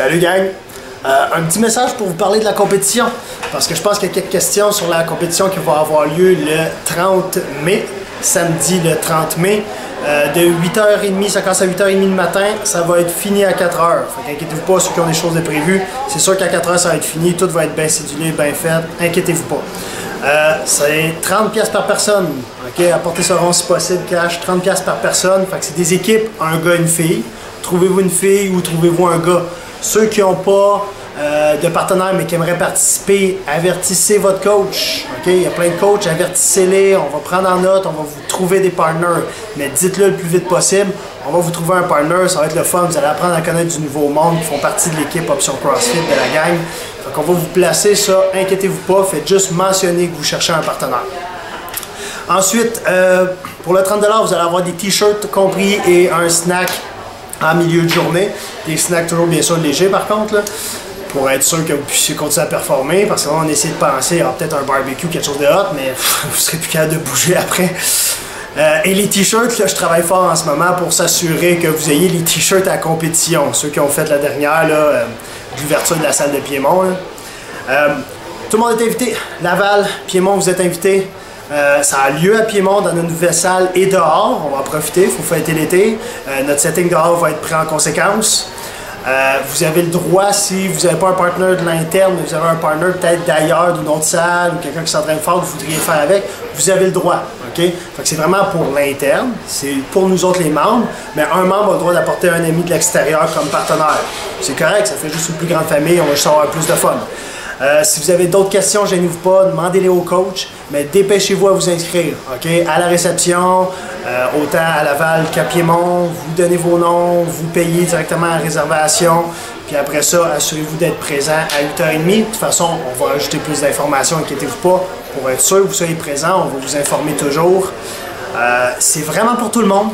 Salut gang! Un petit message pour vous parler de la compétition, parce que je pense qu'il y a quelques questions sur la compétition qui va avoir lieu le 30 mai, samedi le 30 mai, de 8h30, ça commence à 8h30 le matin, ça va être fini à 4h. Fait qu'inquiétez-vous pas, ceux qui ont des choses de prévues, c'est sûr qu'à 4h ça va être fini, tout va être bien cédulé, bien fait, inquiétez-vous pas. C'est 30$ par personne, ok? Apportez ce rond si possible, cash, 30$ par personne, fait que c'est des équipes, un gars, une fille. Trouvez-vous une fille ou trouvez-vous un gars. Ceux qui n'ont pas de partenaire mais qui aimeraient participer, avertissez votre coach. Okay? Il y a plein de coachs, avertissez-les, on va prendre en note, on va vous trouver des partners. Mais dites-le le plus vite possible, on va vous trouver un partner, ça va être le fun, vous allez apprendre à connaître du nouveau monde qui font partie de l'équipe Option CrossFit de la gang. Fait qu'on va vous placer ça, inquiétez-vous pas, faites juste mentionner que vous cherchez un partenaire. Ensuite, pour le 30$, vous allez avoir des t-shirts compris et un snack en milieu de journée. Des snacks toujours bien sûr légers par contre, là, pour être sûr que vous puissiez continuer à performer, parce qu'on essaie de penser à peut-être un barbecue, quelque chose de hot, mais vous serez plus capable de bouger après. Et les t-shirts, là, je travaille fort en ce moment pour s'assurer que vous ayez les t-shirts à compétition. Ceux qui ont fait la dernière, l'ouverture de la salle de Piémont. Tout le monde est invité. Laval, Piémont, vous êtes invités. Ça a lieu à Piémont dans notre nouvelle salle et dehors. On va en profiter, il faut fêter l'été. Notre setting dehors va être pris en conséquence. Vous avez le droit, si vous n'avez pas un partenaire de l'interne, mais vous avez un partenaire peut-être d'ailleurs, d'une autre salle, ou quelqu'un qui s'entraîne fort que vous voudriez faire avec, vous avez le droit. Okay? Fait que c'est vraiment pour l'interne, c'est pour nous autres les membres, mais un membre a le droit d'apporter un ami de l'extérieur comme partenaire. C'est correct, ça fait juste une plus grande famille, on va juste avoir plus de fun. Si vous avez d'autres questions, gênez-vous pas, demandez-les au coach, mais dépêchez-vous à vous inscrire, ok? À la réception, autant à Laval qu'à Piémont, vous donnez vos noms, vous payez directement à la réservation, puis après ça, assurez-vous d'être présent à 8h30. De toute façon, on va ajouter plus d'informations, inquiétez-vous pas, pour être sûr que vous soyez présent, on va vous informer toujours. C'est vraiment pour tout le monde.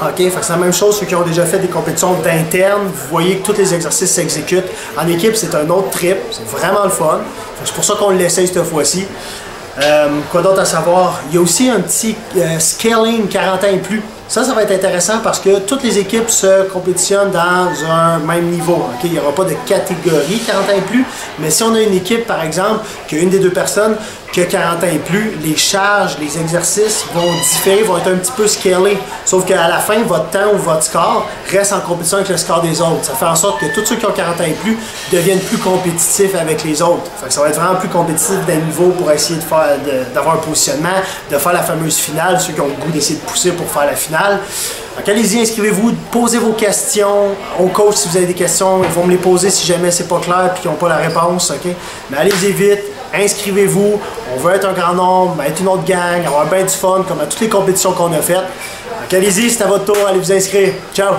OK, c'est la même chose, ceux qui ont déjà fait des compétitions d'interne, vous voyez que tous les exercices s'exécutent. En équipe, c'est un autre trip, c'est vraiment le fun. C'est pour ça qu'on l'essaye cette fois-ci. Quoi d'autre à savoir? Il y a aussi un petit scaling 40 ans et plus. Ça va être intéressant parce que toutes les équipes se compétitionnent dans un même niveau. Okay? Il n'y aura pas de catégorie 40 ans et plus, mais si on a une équipe, par exemple, qui a une des deux personnes qui a 40 ans et plus, les charges, les exercices vont différer, vont être un petit peu scalés. Sauf qu'à la fin, votre temps ou votre score reste en compétition avec le score des autres. Ça fait en sorte que tous ceux qui ont 40 ans et plus deviennent plus compétitifs avec les autres. Fait que ça va être vraiment plus compétitif d'un niveau pour essayer d'avoir un positionnement, de faire la fameuse finale, ceux qui ont le goût d'essayer de pousser pour faire la finale. Donc allez-y, inscrivez-vous, posez vos questions au coach si vous avez des questions, ils vont me les poser si jamais c'est pas clair et qu'ils n'ont pas la réponse, ok? Mais allez-y vite, inscrivez-vous, on veut être un grand nombre, être une autre gang, avoir bien du fun comme à toutes les compétitions qu'on a faites. Donc allez-y, c'est à votre tour, allez vous inscrire. Ciao!